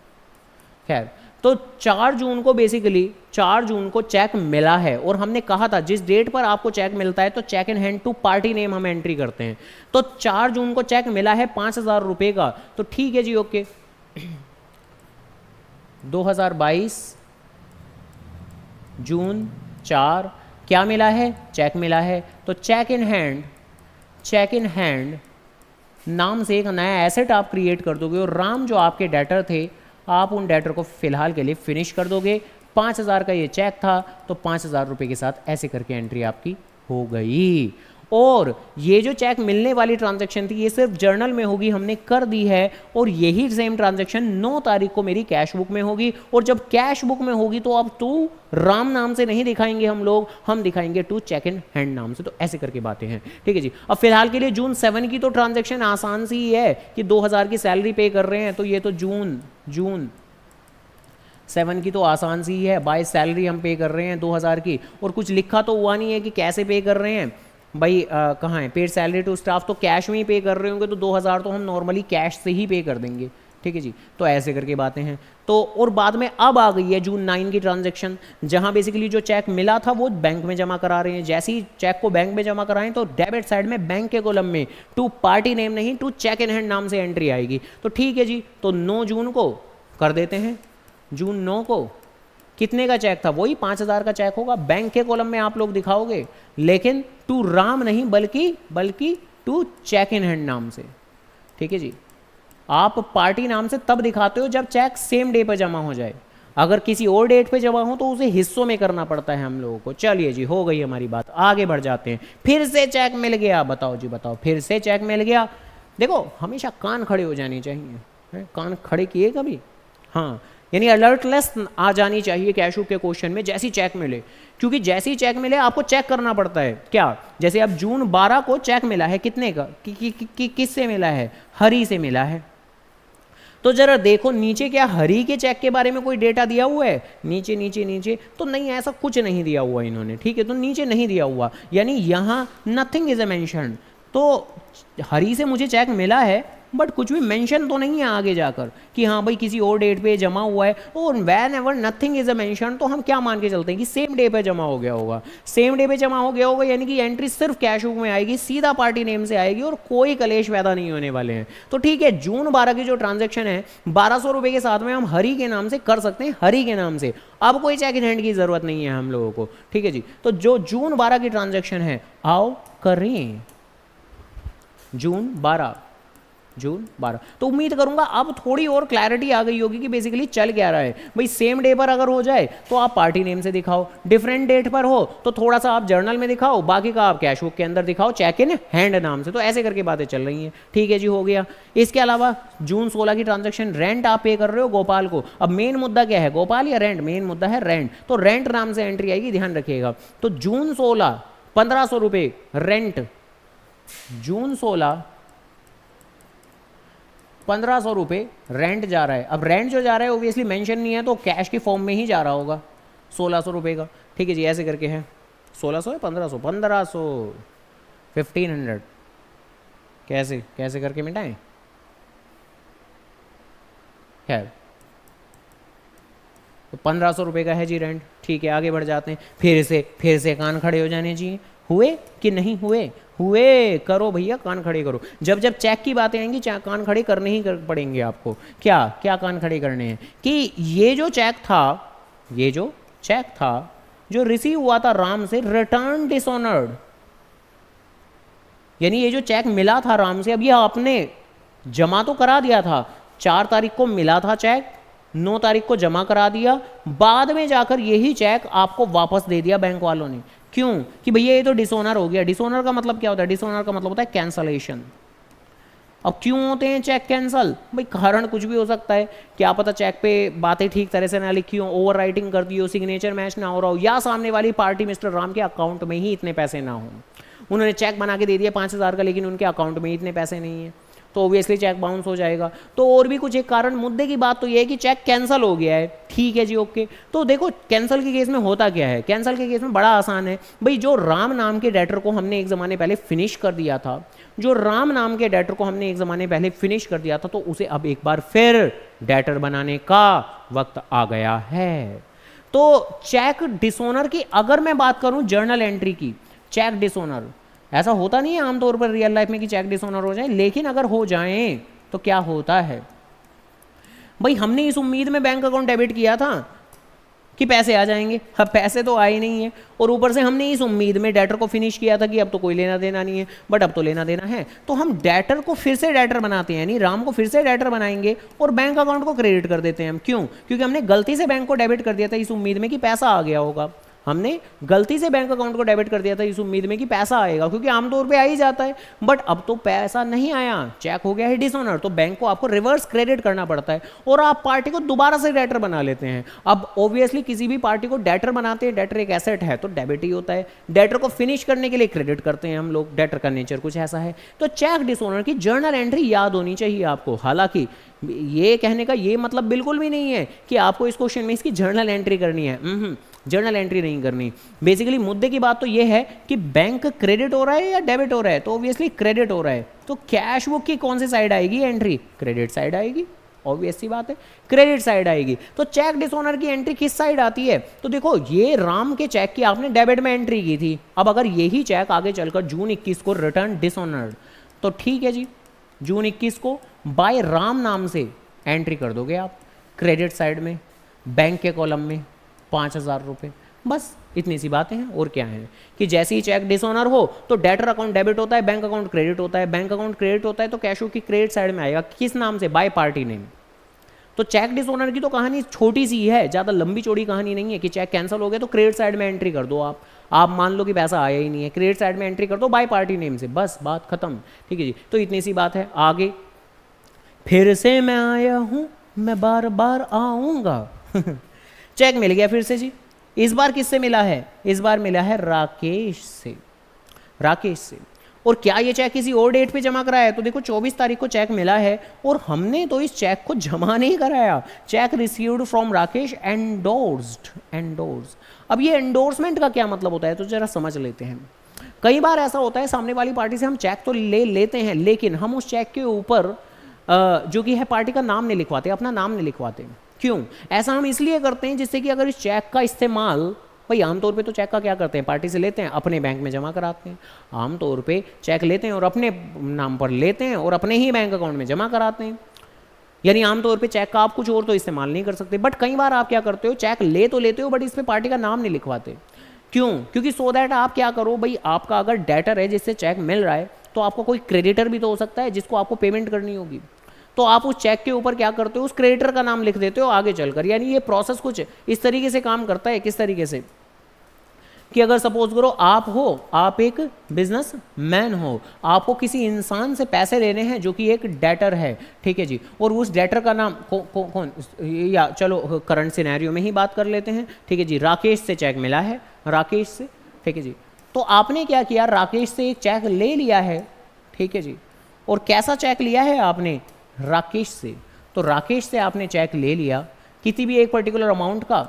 खैर, तो 4 जून को बेसिकली 4 जून को चेक मिला है, और हमने कहा था जिस डेट पर आपको चेक मिलता है तो check in hand to party name हम एंट्री करते हैं। तो 4 जून को चेक मिला है 5,000 रुपये का, तो ठीक है जी, ओके। 2022 जून 4 क्या मिला है? चेक मिला है। तो चेक इन हैंड नाम से एक नया एसेट आप क्रिएट कर दोगे, और राम जो आपके डेटर थे, आप उन डेटर को फिलहाल के लिए फिनिश कर दोगे। 5,000 का ये चेक था, तो 5,000 रुपये के साथ ऐसे करके एंट्री आपकी हो गई। और ये जो चेक मिलने वाली ट्रांजैक्शन थी ये सिर्फ जर्नल में होगी, हमने कर दी है, और यही सेम ट्रांजैक्शन 9 तारीख को मेरी कैश बुक में होगी। और जब कैश बुक में होगी तो अब टू राम नाम से नहीं दिखाएंगे हम लोग, हम दिखाएंगे टू चेक इन हैंड नाम से। तो ऐसे करके बातें हैं, ठीक है जी। अब फिलहाल के लिए जून 7 की तो ट्रांजैक्शन आसान सी ही है कि 2,000 की सैलरी पे कर रहे हैं, तो ये तो जून 7 की तो आसान सी ही है, बाय सैलरी हम पे कर रहे हैं 2,000 की, और कुछ लिखा तो हुआ नहीं है कि कैसे पे कर रहे हैं भाई। कहाँ है पेड सैलरी टू स्टाफ, तो कैश में ही पे कर रहे होंगे, तो 2,000 तो हम नॉर्मली कैश से ही पे कर देंगे, ठीक है जी। तो ऐसे करके बातें हैं। तो और बाद में अब आ गई है जून 9 की ट्रांजैक्शन, जहां बेसिकली जो चेक मिला था वो बैंक में जमा करा रहे हैं। जैसे ही चेक को बैंक में जमा कराएं तो डेबिट साइड में बैंक के कॉलम में टू पार्टी नेम नहीं, टू चेक इन हैंड नाम से एंट्री आएगी। तो ठीक है जी, तो 9 जून को कर देते हैं। जून 9 को कितने का चेक था? वही 5,000 का चेक होगा, बैंक के कॉलम में आप लोग दिखाओगे, लेकिन टू राम नहीं बल्कि टू चेक इन हैंड नाम से, ठीक है जी। आप पार्टी नाम से तब दिखाते हो जब चेक सेम डे पर जमा हो जाए, अगर किसी और डेट पे जमा हो तो उसे हिस्सों में करना पड़ता है हम लोगों को। चलिए जी, हो गई हमारी बात, आगे बढ़ जाते हैं। फिर से चेक मिल गया, बताओ जी बताओ, फिर से चेक मिल गया। देखो हमेशा कान खड़े हो जाने चाहिए, कान खड़े किए कभी? हाँ, यानी अलर्टलेस आ जानी चाहिए कैश बुक के क्वेश्चन में जैसी चेक मिले, क्योंकि जैसे ही चेक मिले आपको चेक करना पड़ता है। क्या? जैसे अब जून 12 को चेक मिला है, कितने का? किससे मिला है? हरी से मिला है। तो जरा देखो नीचे, क्या हरी के चेक के बारे में कोई डेटा दिया हुआ है? नीचे नीचे नीचे तो नहीं, ऐसा कुछ नहीं दिया हुआ इन्होंने, ठीक है, तो नीचे नहीं दिया हुआ, यानी यहाँ नथिंग इज ए मेंशन। तो हरी से मुझे चेक मिला है बट कुछ भी मेंशन तो नहीं है आगे जाकर कि हाँ भाई किसी और डेट पे जमा हुआ है। और van ever nothing is a mention, तो हम क्या मान के चलते हैं कि सेम डे पे जमा हो गया होगा। सेम डे पे जमा हो गया होगा यानी कि एंट्री सिर्फ कैश बुक में आएगी, सीधा पार्टी नेम से आएगी और कोई कलेश पैदा नहीं होने वाले हैं। तो ठीक है, जून 12 की जो ट्रांजेक्शन है 1200 रुपये के साथ में हम हरी के नाम से कर सकते हैं, हरी के नाम से। अब कोई चेक इन हैंड की जरूरत नहीं है हम लोगों को, ठीक है जी। तो जो जून 12 की ट्रांजेक्शन है आओ करें, जून 12। तो उम्मीद करूंगा अब थोड़ी और क्लैरिटी आ गई होगी कि बेसिकली चल क्या रहा है। भाई सेम डे पर अगर हो जाए तो आप पार्टी नेम से दिखाओ, डिफरेंट डेट पर हो तो थोड़ा सा आप जर्नल में दिखाओ, बाकी का आप कैश बुक के अंदर दिखाओ चेक इन हैंड नाम से। तो ऐसे करके बातें चल रही हैं, ठीक है जी, हो गया। इसके अलावा जून 16 की ट्रांजेक्शन, रेंट आप पे कर रहे हो गोपाल को। अब मेन मुद्दा क्या है, गोपाल या रेंट? मेन मुद्दा है रेंट, तो रेंट नाम से एंट्री आएगी, ध्यान रखिएगा। तो जून 16 1500 रुपये रेंट, जून 16 1500 रुपये रेंट जा रहा है। अब रेंट जो जा रहा है ओबियसली मेंशन नहीं है तो कैश की फॉर्म में ही जा रहा होगा 1600 रुपये का, ठीक है जी। ऐसे करके है 1600 है 1500 1500 कैसे कैसे करके मिटाएं, खैर तो 1500 रुपये का है जी रेंट, ठीक है। आगे बढ़ जाते हैं, फिर से कान खड़े हो जाने चाहिए, हुए कि नहीं हुए? हुए, करो भैया कान खड़े करो। जब जब चेक की बातें आएंगी कान खड़े करने ही पड़ेंगे आपको। क्या क्या कान खड़े करने हैं कि ये जो चेक था जो रिसीव हुआ था राम से, रिटर्न डिसऑनर्ड, यानी ये जो चेक मिला था राम से, अब ये आपने जमा तो करा दिया था, 4 तारीख को मिला था चेक, 9 तारीख को जमा करा दिया, बाद में जाकर यही चेक आपको वापस दे दिया बैंक वालों ने। क्यों? कि भैया ये तो डिसऑनर हो गया। डिसऑनर का मतलब क्या होता है? डिसऑनर का मतलब होता है कैंसलेशन। अब क्यों होते हैं चेक कैंसल? भाई कारण कुछ भी हो सकता है, क्या पता चेक पे बातें ठीक तरह से ना लिखी हो, ओवर राइटिंग कर दी हो, सिग्नेचर मैच ना हो रहा हो, या सामने वाली पार्टी मिस्टर राम के अकाउंट में ही इतने पैसे ना हो। उन्होंने चेक बना के दे दिया 5000 का, लेकिन उनके अकाउंट में इतने पैसे नहीं है, तो ऑब्वियसली चेक बाउंस हो जाएगा। तो और भी कुछ एक कारण, मुद्दे की बात तो ये है कि चेक कैंसिल हो गया है, ठीक है जी, ओके। तो देखो कैंसिल के केस में होता क्या है, कैंसिल के केस में बड़ा आसान है भाई। जो राम नाम के डेटर को हमने एक ज़माने पहले फिनिश कर दिया था, तो उसे अब एक बार फिर डेटर बनाने का वक्त आ गया है। तो चेक डिसऑनर की अगर मैं बात करूं जर्नल एंट्री की, चेक डिसऑनर ऐसा होता नहीं है आमतौर पर रियल लाइफ में कि चेक डिसऑनर हो जाए, लेकिन अगर हो जाए तो क्या होता है भाई? हमने इस उम्मीद में बैंक अकाउंट डेबिट किया था कि पैसे आ जाएंगे, अब पैसे तो आए नहीं है, और ऊपर से हमने इस उम्मीद में डेटर को फिनिश किया था कि अब तो कोई लेना देना नहीं है, बट अब तो लेना देना है। तो हम डेटर को फिर से डेटर बनाते हैं, यानी राम को फिर से डेटर बनाएंगे और बैंक अकाउंट को क्रेडिट कर देते हैं हम। क्यों? क्योंकि हमने गलती से बैंक को डेबिट कर दिया था इस उम्मीद में कि पैसा आ गया होगा। हमने गलती से बैंक अकाउंट को डेबिट कर दिया था इस उम्मीद में कि पैसा आएगा, क्योंकि आमतौर पे आ ही जाता है, बट अब तो पैसा नहीं आया, चेक हो गया है डिसऑनर, तो बैंक को आपको रिवर्स क्रेडिट करना पड़ता है और आप पार्टी को दोबारा से डेटर बना लेते हैं। अब ऑब्वियसली किसी भी पार्टी को डेटर बनाते हैं, डेटर एक एसेट है तो डेबिट ही होता है, डेटर को फिनिश करने के लिए क्रेडिट करते हैं हम लोग, डेटर का नेचर कुछ ऐसा है। तो चेक डिसऑनर की जर्नल एंट्री याद होनी चाहिए आपको। हालांकि ये कहने का ये मतलब बिल्कुल भी नहीं है कि आपको इस क्वेश्चन में इसकी जर्नल एंट्री करनी है, जर्नल एंट्री नहीं करनी। बेसिकली मुद्दे की बात तो ये है कि बैंक क्रेडिट हो रहा है या डेबिट हो रहा है, तो ऑब्वियसली क्रेडिट हो रहा है, तो कैश बुक की कौन सी साइड आएगी एंट्री? क्रेडिट साइड आएगी, ऑब्वियस सी बात है, क्रेडिट साइड आएगी। तो चेक डिसऑनर की एंट्री किस साइड आती है? तो देखो ये राम के चेक की आपने डेबिट में एंट्री की थी, अब अगर यही चेक आगे चलकर जून 21 को रिटर्न डिसऑनर्ड, तो ठीक है जी, जून 21 को बाय राम नाम से एंट्री कर दोगे आप क्रेडिट साइड में, बैंक के कॉलम में 5000 रुपये, बस इतनी सी बातें हैं। और क्या है कि जैसे ही चेक डिसऑनर हो तो डेटर अकाउंट डेबिट होता है, बैंक अकाउंट क्रेडिट होता है, बैंक अकाउंट क्रेडिट होता है तो कैश की क्रेडिट साइड में आएगा, किस नाम से? By party name. तो चेक डिसऑनर की तो कहानी छोटी सी है, ज़्यादा लंबी चौड़ी कहानी नहीं है कि चेक कैंसिल हो गया तो क्रेडिट साइड में एंट्री कर दो आप मान लो कि पैसा आया ही नहीं है, क्रेडिट साइड में एंट्री कर दो बाय पार्टी नेम से, बस बात खत्म, ठीक है जी। तो इतनी सी बात है। आगे, फिर से मैं आया हूं, मैं बार बार आऊंगा चेक मिल गया फिर से जी। इस बार किससे मिला है? इस बार मिला है राकेश से, राकेश से। और क्या ये चेक किसी और डेट पे जमा कराया है? तो देखो 24 तारीख को चेक मिला है और हमने तो इस चेक को जमा नहीं कराया। Check received from Rakesh endorsed. अब ये एंडोर्समेंट का क्या मतलब होता है तो जरा समझ लेते हैं। कई बार ऐसा होता है सामने वाली पार्टी से हम चेक तो ले लेते हैं, लेकिन हम उस चेक के ऊपर जो कि है पार्टी का नाम नहीं लिखवाते, अपना नाम नहीं लिखवाते। क्यों? ऐसा हम इसलिए करते हैं जिससे कि अगर इस चेक का इस्तेमाल, भाई आमतौर पे तो चेक का क्या करते हैं, पार्टी से लेते हैं, अपने बैंक में जमा कराते हैं। आमतौर पे चेक लेते हैं और अपने नाम पर लेते हैं और अपने ही बैंक अकाउंट में जमा कराते हैं। यानी आमतौर पे चेक का आप कुछ और तो इस्तेमाल नहीं कर सकते। बट कई बार आप क्या करते हो, चेक ले तो लेते हो बट इस पर पार्टी का नाम नहीं लिखवाते। क्यों? क्योंकि सो दैट आप क्या करो, भाई आपका अगर डेटर है जिससे चेक मिल रहा है तो आपका कोई क्रेडिटर भी तो हो सकता है जिसको आपको पेमेंट करनी होगी। तो आप उस चेक के ऊपर क्या करते हो, उस क्रेडिटर का नाम लिख देते हो आगे चलकर। यानी ये प्रोसेस कुछ इस तरीके से काम करता है। किस तरीके से कि अगर सपोज करो आप एक बिजनेस मैन हो, आपको किसी इंसान से पैसे लेने हैं जो कि एक डेटर है, ठीक है जी, और उस डेटर का नाम कौन, या चलो करंट सिनेरियो में ही बात कर लेते हैं, ठीक है जी, राकेश से चेक मिला है, राकेश से, ठीक है जी। तो आपने क्या किया, राकेश से एक चेक ले लिया है, ठीक है जी, और कैसा चेक लिया है आपने, राकेश से। तो राकेश से आपने चेक ले लिया किसी भी एक पर्टिकुलर अमाउंट का,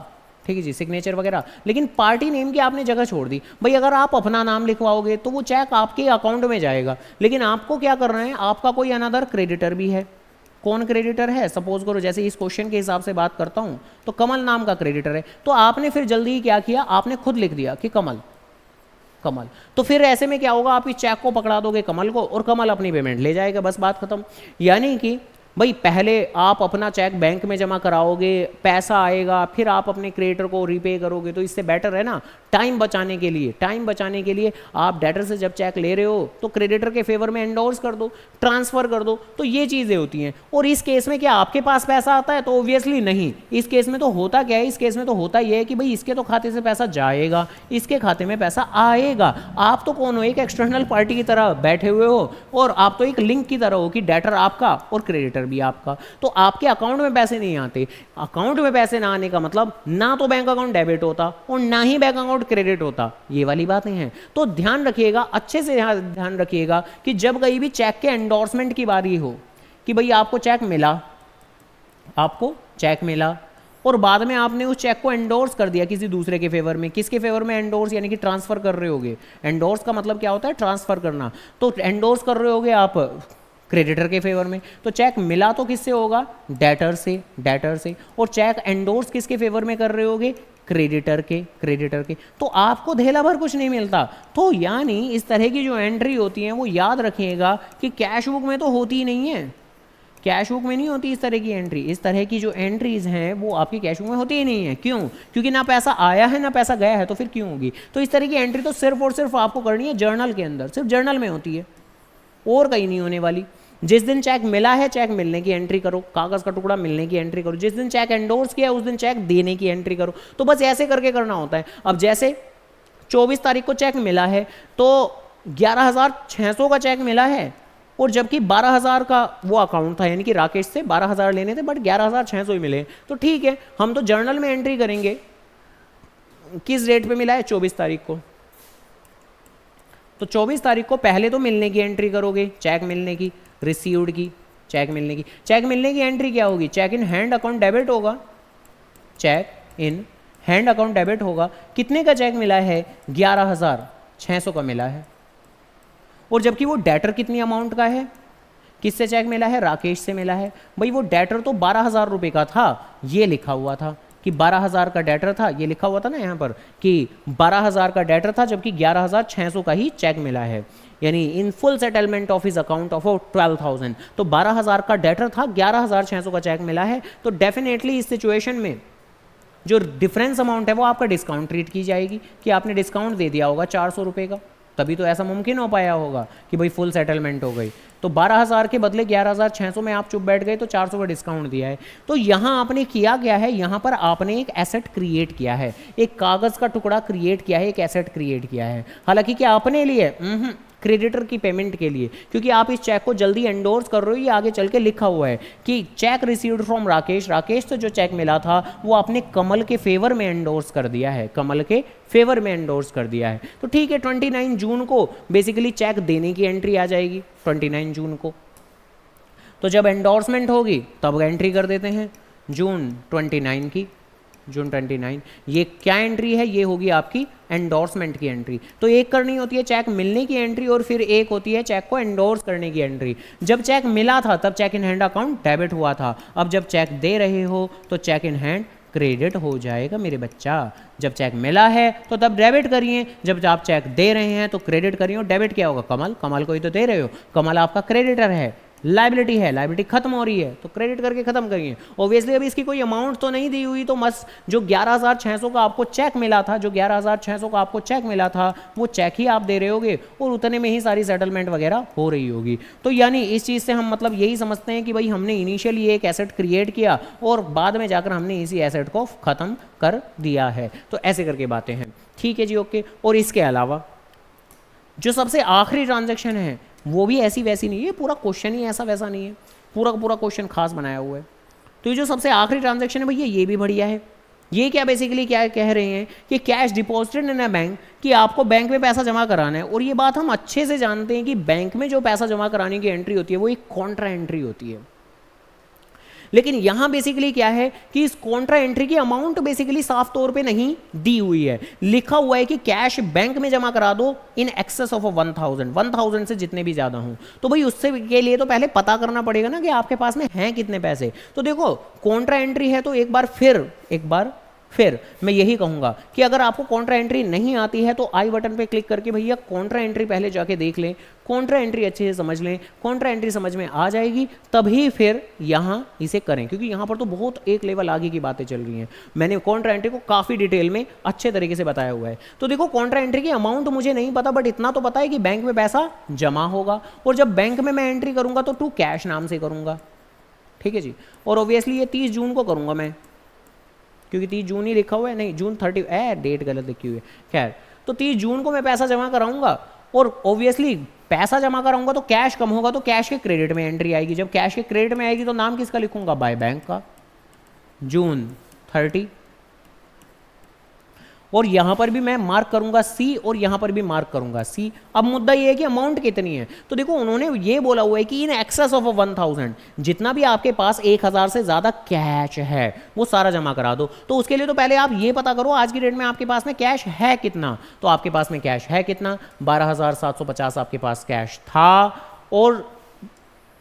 ठीक है जी, सिग्नेचर वगैरह, लेकिन पार्टी नेम की आपने जगह छोड़ दी। भाई अगर आप अपना नाम लिखवाओगे तो वो चेक आपके अकाउंट में जाएगा, लेकिन आपको क्या करना है, आपका कोई अनदर क्रेडिटर भी है। कौन क्रेडिटर है? सपोज करो जैसे इस क्वेश्चन के हिसाब से बात करता हूं तो कमल नाम का क्रेडिटर है। तो आपने फिर जल्दी ही क्या किया, आपने खुद लिख दिया कि कमल। तो फिर ऐसे में क्या होगा, आप इस चेक को पकड़ा दोगे कमल को और कमल अपनी पेमेंट ले जाएगा, बस बात खत्म। यानी कि भाई पहले आप अपना चेक बैंक में जमा कराओगे, पैसा आएगा, फिर आप अपने क्रेडिटर को रीपे करोगे। तो इससे बेटर है ना, टाइम बचाने के लिए आप डेटर से जब चेक ले रहे हो तो क्रेडिटर के फेवर में एंडोर्स कर दो, ट्रांसफर कर दो। तो ये चीज़ें होती हैं। और इस केस में क्या आपके पास पैसा आता है? तो ऑब्वियसली नहीं। इस केस में तो होता क्या है, इस केस में तो होता ये है कि भाई इसके तो खाते से पैसा जाएगा, इसके खाते में पैसा आएगा। आप तो कौन हो, एक एक्सटर्नल पार्टी की तरह बैठे हुए हो और आप तो एक लिंक की तरह हो कि डेटर आपका और क्रेडिटर भी आपका। तो आपके अकाउंट में पैसे नहीं आते। अकाउंट में पैसे ना आने का मतलब ना तो बैंक अकाउंट डेबिट होता और ना ही बैंक अकाउंट क्रेडिट होता। ये वाली बातें हैं। तो ध्यान रखिएगा, अच्छे से ध्यान रखिएगा कि जब कहीं भी चेक के एंडोर्समेंट की बारी हो कि भाई आपको चेक मिला और बाद में आपने उस चेक को एंडोर्स कर दिया किसी दूसरे के फेवर में। किसके फेवर में एंडोर्स? यानी कि ट्रांसफर कर रहे होगे। एंडोर्स का मतलब क्या होता है, ट्रांसफर करना। तो एंडोर्स कर रहे होगे आप क्रेडिटर के फेवर में। तो चेक मिला तो किससे होगा, डेटर से। और चेक एंडोर्स किसके फेवर में कर रहे होगे, क्रेडिटर के। तो आपको धेला भर कुछ नहीं मिलता। तो यानी इस तरह की जो एंट्री होती है वो याद रखिएगा कि कैश बुक में तो होती ही नहीं है, कैश बुक में नहीं होती इस तरह की एंट्री। इस तरह की जो एंट्रीज हैं वो आपकी कैश बुक में होती ही नहीं है। क्यों? क्योंकि ना पैसा आया है ना पैसा गया है, तो फिर क्यों होगी। तो इस तरह की एंट्री तो सिर्फ और सिर्फ आपको करनी है जर्नल के अंदर, सिर्फ जर्नल में होती है और कहीं नहीं होने वाली। जिस दिन चेक मिला है चेक मिलने की एंट्री करो, कागज का टुकड़ा मिलने की एंट्री करो। जिस दिन चेक एंडोर्स किया उस दिन चेक देने की एंट्री करो। तो बस ऐसे करके करना होता है। अब जैसे 24 तारीख को चेक मिला है तो 11,600 का चेक मिला है और जबकि 12,000 का वो अकाउंट था, यानी कि राकेश से 12,000 लेने थे बट 11,600 ही मिले। तो ठीक है, हम तो जर्नल में एंट्री करेंगे। किस डेट पे मिला है, 24 तारीख को। तो 24 तारीख को पहले तो मिलने की एंट्री करोगे, चेक मिलने की, रिसीव्ड की, चेक मिलने की। चेक मिलने की एंट्री क्या होगी, cheque in hand account debit होगा। Cheque in hand account debit होगा। कितने का चेक मिला है, 11,600 का मिला है। और जबकि वो डेटर कितनी अमाउंट का है, किससे चेक मिला है, राकेश से मिला है। भाई वो डेटर तो 12,000 रुपये का था, ये लिखा हुआ था कि 12,000 का डेटर था, ये लिखा हुआ था ना यहाँ पर कि 12,000 का डेटर था, जबकि 11,600 का ही चेक मिला है। यानी in full settlement of his account of 12,000। तो 12,000 का डेटर था, 11,600 का चेक मिला है। तो डेफिनेटली इस सिचुएशन में जो डिफरेंस अमाउंट है वो आपका डिस्काउंट ट्रीट की जाएगी कि आपने डिस्काउंट दे दिया होगा 400 रुपये का, तभी तो ऐसा मुमकिन हो पाया होगा कि भाई फुल सेटलमेंट हो गई। तो 12,000 के बदले 11,600 में आप चुप बैठ गए तो 400 का डिस्काउंट दिया है। तो यहाँ आपने किया क्या है, यहाँ पर आपने एक एसेट क्रिएट किया है, एक कागज़ का टुकड़ा क्रिएट किया है, एक एसेट क्रिएट किया है। हालांकि क्या अपने लिए, क्रेडिटर की पेमेंट के लिए, क्योंकि आप इस चेक को जल्दी एंडोर्स कर रहे हो। ये आगे चल के लिखा हुआ है कि check received from Rakesh, Rakesh से जो चेक मिला था वो आपने कमल के फेवर में एंडोर्स कर दिया है, कमल के फेवर में एंडोर्स कर दिया है। तो ठीक है, 29 जून को बेसिकली चेक देने की एंट्री आ जाएगी, 29 जून को। तो जब एंडोर्समेंट होगी तब एंट्री कर देते हैं जून 29 की, जून 29। ये क्या एंट्री है, ये होगी आपकी एंडोर्समेंट की एंट्री। तो एक करनी होती है चेक मिलने की एंट्री और फिर एक होती है चेक को एंडोर्स करने की एंट्री। जब चेक मिला था तब check in hand account debit हुआ था, अब जब चेक दे रहे हो तो चेक इन हैंड क्रेडिट हो जाएगा मेरे बच्चा। जब चेक मिला है तो तब डेबिट करिए, जब आप चेक दे रहे हैं तो क्रेडिट करिए। और डेबिट क्या होगा, कमल, कमल को ही तो दे रहे हो, कमल आपका क्रेडिटर है, लाइबिलिटी है, लाइबिलिटी खत्म हो रही है तो क्रेडिट करके खत्म करिए। ऑब्वियसली अभी इसकी कोई अमाउंट तो नहीं दी हुई, तो मस्त जो 11,600 का आपको चेक मिला था, जो 11,600 का आपको चेक मिला था वो चेक ही आप दे रहे होगे और उतने में ही सारी सेटलमेंट वगैरह हो रही होगी। तो यानी इस चीज़ से हम मतलब यही समझते हैं कि भाई हमने इनिशियली एक एसेट क्रिएट किया और बाद में जाकर हमने इसी एसेट को ख़त्म कर दिया है। तो ऐसे करके बातें हैं, ठीक है जी, ओके। और इसके अलावा जो सबसे आखिरी ट्रांजैक्शन है वो भी ऐसी वैसी नहीं है, पूरा क्वेश्चन ही ऐसा वैसा नहीं है, पूरा का पूरा क्वेश्चन खास बनाया हुआ है। तो ये जो सबसे आखिरी ट्रांजैक्शन है भैया ये भी बढ़िया है। ये क्या बेसिकली क्या कह रहे हैं कि cash deposited in a bank, कि आपको बैंक में पैसा जमा कराना है। और ये बात हम अच्छे से जानते हैं कि बैंक में जो पैसा जमा कराने की एंट्री होती है वो एक कॉन्ट्रा एंट्री होती है। लेकिन यहां बेसिकली क्या है कि इस कॉन्ट्रा एंट्री की अमाउंट बेसिकली साफ तौर पे नहीं दी हुई है, लिखा हुआ है कि कैश बैंक में जमा करा दो इन एक्सेस ऑफ 1,000 से जितने भी ज्यादा हों। तो भाई उससे के लिए तो पहले पता करना पड़ेगा ना कि आपके पास में हैं कितने पैसे। तो देखो कॉन्ट्रा एंट्री है तो एक बार फिर मैं यही कहूंगा कि अगर आपको कॉन्ट्रा एंट्री नहीं आती है तो आई बटन पे क्लिक करके भैया कॉन्ट्रा एंट्री पहले जाके देख लें, कॉन्ट्रा एंट्री अच्छे से समझ लें। कॉन्ट्रा एंट्री समझ में आ जाएगी तभी फिर यहाँ इसे करें, क्योंकि यहाँ पर तो बहुत एक लेवल आगे की बातें चल रही हैं। मैंने कॉन्ट्रा एंट्री को काफ़ी डिटेल में अच्छे तरीके से बताया हुआ है। तो देखो कॉन्ट्रा एंट्री की अमाउंट मुझे नहीं पता, बट इतना तो पता है कि बैंक में पैसा जमा होगा और जब बैंक में मैं एंट्री करूँगा तो टू कैश नाम से करूँगा, ठीक है जी। और ऑब्वियसली ये 30 जून को करूँगा मैं, क्योंकि 30 जून ही लिखा हुआ है, नहीं जून 30 डेट गलत लिखी हुई है। खैर तो 30 जून को मैं पैसा जमा कराऊंगा और ऑब्वियसली पैसा जमा कराऊंगा तो कैश कम होगा तो कैश के क्रेडिट में एंट्री आएगी। जब कैश के क्रेडिट में आएगी तो नाम किसका लिखूंगा, बाय बैंक का, जून 30। और यहां पर भी मैं मार्क करूंगा सी और यहां पर भी मार्क करूंगा सी। अब मुद्दा ये है कि अमाउंट कितनी है, तो देखो उन्होंने ये बोला हुआ है कि इन एक्सेस ऑफ 1,000 जितना भी आपके पास 1,000 से ज्यादा कैश है वो सारा जमा करा दो। तो उसके लिए तो पहले आप ये पता करो आज की डेट में आपके पास में कैश है कितना। तो आपके पास में कैश है कितना, 12,750 आपके पास कैश था और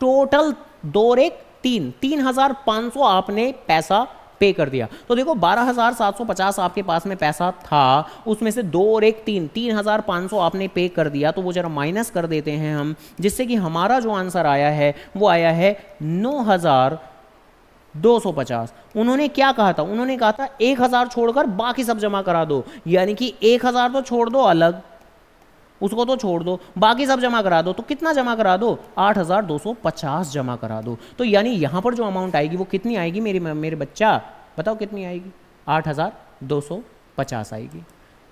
टोटल 2 और 1 3 3,500 आपने पैसा पे कर दिया। तो देखो 12,750 आपके पास में पैसा था, उसमें से 2 और 1 3 3,500 आपने पे कर दिया। तो वो जरा माइनस कर देते हैं हम, जिससे कि हमारा जो आंसर आया है वो आया है 9,250। उन्होंने क्या कहा था, उन्होंने कहा था 1,000 छोड़कर बाकी सब जमा करा दो, यानी कि 1,000 तो छोड़ दो अलग, उसको तो छोड़ दो, बाकी सब जमा करा दो। तो कितना जमा करा दो, 8,250 जमा करा दो। तो यानी यहां पर जो अमाउंट आएगी वो कितनी आएगी मेरे बच्चा, बताओ कितनी आएगी, 8,250 आएगी।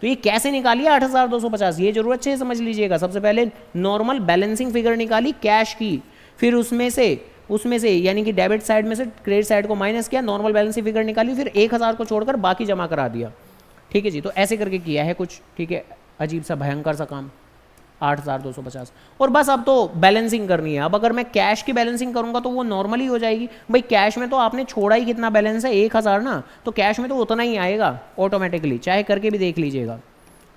तो ये कैसे निकालिए 8,250, ये जरूर अच्छे से समझ लीजिएगा। सबसे पहले नॉर्मल बैलेंसिंग फिगर निकाली कैश की, फिर उसमें से यानी कि डेबिट साइड में से क्रेडिट साइड को माइनस किया, नॉर्मल बैलेंसिंग फिगर निकाली, फिर 1,000 को छोड़कर बाकी जमा करा दिया, ठीक है जी। तो ऐसे करके किया है कुछ, ठीक है, अजीब सा भयंकर सा काम, 8,250। और बस अब तो बैलेंसिंग करनी है। अब अगर मैं कैश की बैलेंसिंग करूंगा तो वो नॉर्मली हो जाएगी। भाई कैश में तो आपने छोड़ा ही कितना बैलेंस है, 1,000 ना, तो कैश में तो उतना ही आएगा ऑटोमेटिकली, चाहे करके भी देख लीजिएगा।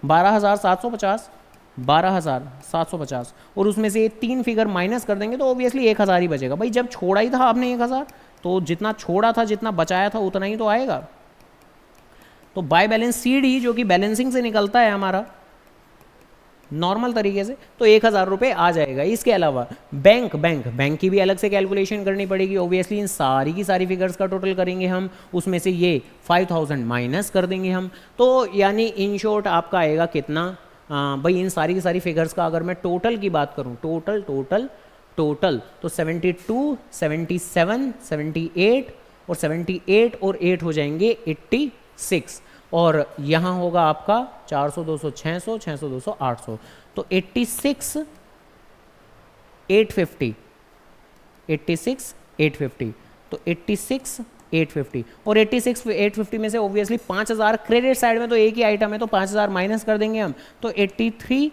12,750 12,750 और उसमें से 3 फिगर माइनस कर देंगे तो ऑब्वियसली 1,000 ही बचेगा। भाई जब छोड़ा ही था आपने 1,000 तो जितना छोड़ा था, जितना बचाया था उतना ही तो आएगा। तो बाय बैलेंस सीडी जो कि बैलेंसिंग से निकलता है हमारा नॉर्मल तरीके से, तो 1,000 रुपये आ जाएगा। इसके अलावा बैंक की भी अलग से कैलकुलेशन करनी पड़ेगी। ऑब्वियसली इन सारी की सारी फिगर्स का टोटल करेंगे हम, उसमें से ये 5,000 माइनस कर देंगे हम। तो यानी इन शॉर्ट आपका आएगा कितना, भाई इन सारी की सारी फिगर्स का अगर मैं टोटल की बात करूं, टोटल टोटल, तो 72, 77, 78 और 78 और 8 हो जाएंगे 86, और यहाँ होगा आपका 400, 200, 600, 600, 200, 800, तो 86, 850, 86, 850, तो 86, 850, और 86, 850 में से ऑब्वियसली 5000 क्रेडिट साइड में तो एक ही आइटम है, तो 5000 माइनस कर देंगे हम, तो 83,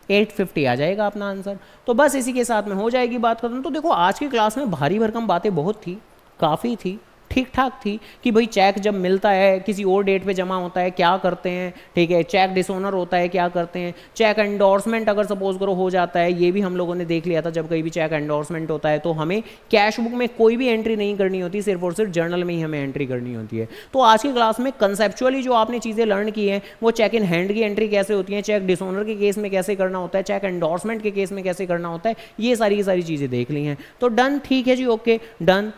850 आ जाएगा अपना आंसर। तो बस इसी के साथ में हो जाएगी बात खत्म। तो देखो आज की क्लास में भारी भरकम बातें बहुत थी, काफ़ी थी, ठीक ठाक थी कि भाई चेक जब मिलता है किसी और डेट पे जमा होता है क्या करते हैं, ठीक है, चेक डिसऑनर होता है क्या करते हैं, चेक एंडोर्समेंट अगर सपोज करो हो जाता है, ये भी हम लोगों ने देख लिया था, जब कहीं भी चेक एंडोर्समेंट होता है तो हमें कैश बुक में कोई भी एंट्री नहीं करनी होती, सिर्फ और सिर्फ जर्नल में ही हमें एंट्री करनी होती है। तो आज की क्लास में कंसेप्चुअली जो आपने चीज़ें लर्न की हैं वो चेक इन हैंड की एंट्री कैसे होती है, चेक डिसऑनर के केस में कैसे करना होता है, चेक एंडोर्समेंट के केस में कैसे करना होता है, ये सारी चीज़ें देख ली हैं। तो डन, ठीक है जी, ओके डन,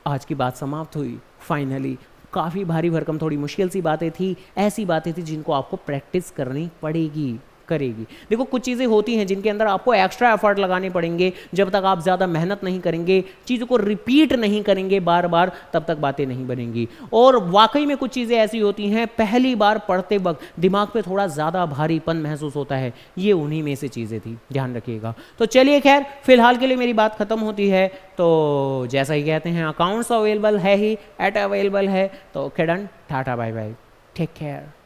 आज की बात समाप्त हुई फाइनली। काफ़ी भारी भरकम थोड़ी मुश्किल सी बातें थी, ऐसी बातें थी जिनको आपको प्रैक्टिस करनी पड़ेगी, करेगी। देखो कुछ चीज़ें होती हैं जिनके अंदर आपको एक्स्ट्रा एफर्ट लगाने पड़ेंगे, जब तक आप ज़्यादा मेहनत नहीं करेंगे, चीज़ों को रिपीट नहीं करेंगे बार बार, तब तक बातें नहीं बनेंगी। और वाकई में कुछ चीज़ें ऐसी होती हैं पहली बार पढ़ते वक्त दिमाग पे थोड़ा ज़्यादा भारीपन महसूस होता है, ये उन्हीं में से चीज़ें थी, ध्यान रखिएगा। तो चलिए खैर फिलहाल के लिए मेरी बात खत्म होती है। तो जैसा ही कहते हैं अकाउंट्स अवेलेबल है ही, एट अवेलेबल है, तो okay done, tata bye bye, take care.